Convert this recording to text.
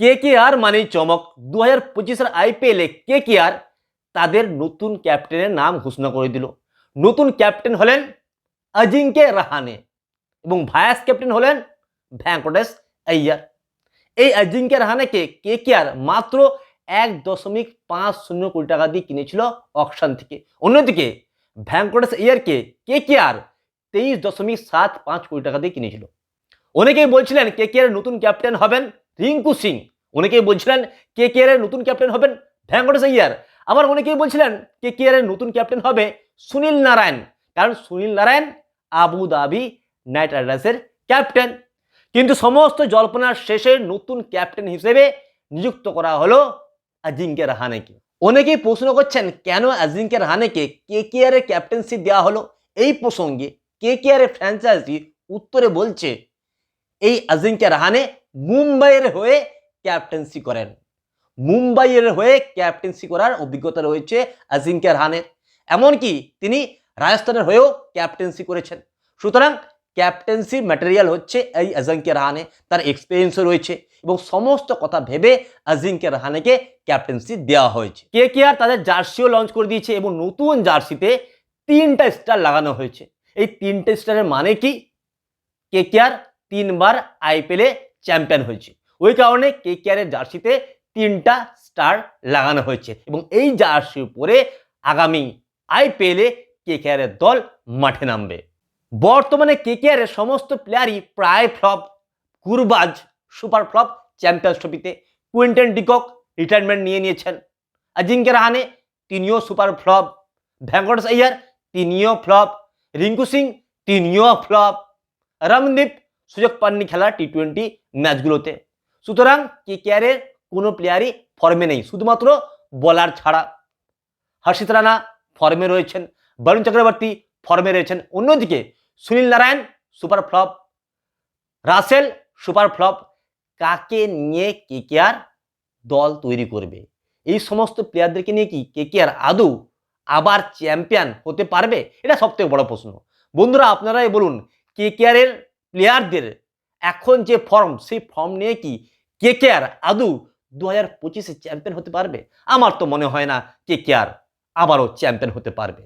KKR মানেই চমক। 2025-এর আইপিএলে কেকেআর তাদের নতুন ক্যাপ্টেনের নাম ঘোষণা করে দিল। নতুন ক্যাপ্টেন হলেন অজিঙ্ক্য রাহানে এবং ভাইস ক্যাপ্টেন হলেন ভেঙ্কটেশ আইয়ার। এই অজিঙ্ক্য রাহানেকে কেকেআর মাত্র 1.50 কোটি টাকা দিয়ে কিনেছিল অকশন থেকে। অন্যদিকে ভেঙ্কটেশ আইয়ারকে কেকেআর 23.75 কোটি টাকা দিয়ে কিনেছিল। অনেকেই বলছিলেন কেকেআর নতুন ক্যাপ্টেন হবেন রিঙ্কু সিং, অনেকেই বলছিলেন কেকেআর এর নতুন ক্যাপ্টেন হবেন ভেঙ্কটেশ আইয়ার, আবার অনেকেই বলছিলেন কেকেআর এর নতুন ক্যাপ্টেন হবে সুনীল নারায়ণ, কারণ সুনীল নারায়ণ আবুধাবি নাইট রাইডার্সের ক্যাপ্টেন। কিন্তু সমস্ত জল্পনার শেষে নতুন ক্যাপ্টেন হিসেবে নিযুক্ত করা হলো অজিঙ্ক্য রাহানেকে। অনেকেই প্রশ্ন করছেন কেন অজিঙ্ক্য রাহানেকে কেকেআর এর ক্যাপ্টেন্সি দেওয়া হলো। এই প্রসঙ্গে কেকেআর এর ফ্র্যাঞ্চাইজি উত্তরে বলছে এই অজিঙ্ক্য রাহানে মুম্বাইয়ের হয়ে ক্যাপ্টেন্সি করেন, মুম্বাইয়ের হয়ে ক্যাপ্টেন্সি করার অভিজ্ঞতা রয়েছে অজিঙ্ক্য রাহানের। এমনকি তিনি রাজস্থানের হয়েও ক্যাপ্টেন্সি করেছেন। সুতরাং ক্যাপ্টেন্সি ম্যাটেরিয়াল হচ্ছে এই অজিঙ্ক্য রাহানে, তার এক্সপিরিয়েন্সও রয়েছে এবং সমস্ত কথা ভেবে অজিঙ্ক্য রাহানেকে ক্যাপ্টেন্সি দেওয়া হয়েছে। কেকেআর তাদের জার্সিও লঞ্চ করে দিয়েছে এবং নতুন জার্সিতে 3টা স্টার লাগানো হয়েছে। এই 3টে স্টারের মানে কি? কেকেআর 3বার আইপিএলে চ্যাম্পিয়ন হয়েছে, ওই কারণে কেকেআর এর জার্সিতে 3টা স্টার লাগানো হয়েছে এবং এই জার্সি পরে আগামী আইপিএলে কেকেআর এর দল মাঠে নামবে। বর্তমানে কেকেআর এর সমস্ত প্লেয়ারই প্রায় flop. Gurbaz super flop champions ট্রফিতে, কুইন্টন ডিকক রিটায়ারমেন্ট নিয়ে নিয়েছেন, অজিঙ্ক্য রাহানে তিনিও সুপার ফ্লপ, ভেঙ্কটেশ আইয়ার তিনিও ফ্লপ, রিঙ্কু সিং তিনিও ফ্লপ, রমনদীপ সুযোগ পাননি খেলা টি20 ম্যাচগুলোতে। সুতরাং কেকেআর এর কোনো প্লেয়ারই ফর্মে নেই, শুধুমাত্র বলার ছাড়া। হর্ষিত রানা ফর্মে রয়েছেন, বরুণ চক্রবর্তী ফর্মে রয়েছেন, অন্যদিকে Sunil Narine super flop, Russell super flop. কাকে নিয়ে কেকেআর দল তৈরি করবে? এই সমস্ত প্লেয়ারদেরকে নিয়ে কি কেকেআর আদৌ আবার চ্যাম্পিয়ন হতে পারবে? এটা সবথেকে বড় প্রশ্ন। বন্ধুরা আপনারাই বলুন, কেকেআর এর প্লেয়ারদের এখন যে ফর্ম, সেই ফর্ম নিয়ে কি কেকেআর আদৌ 2025-এ চ্যাম্পিয়ন হতে পারবে? আমার তো মনে হয় না কেকেআর আবারও চ্যাম্পিয়ন হতে পারবে।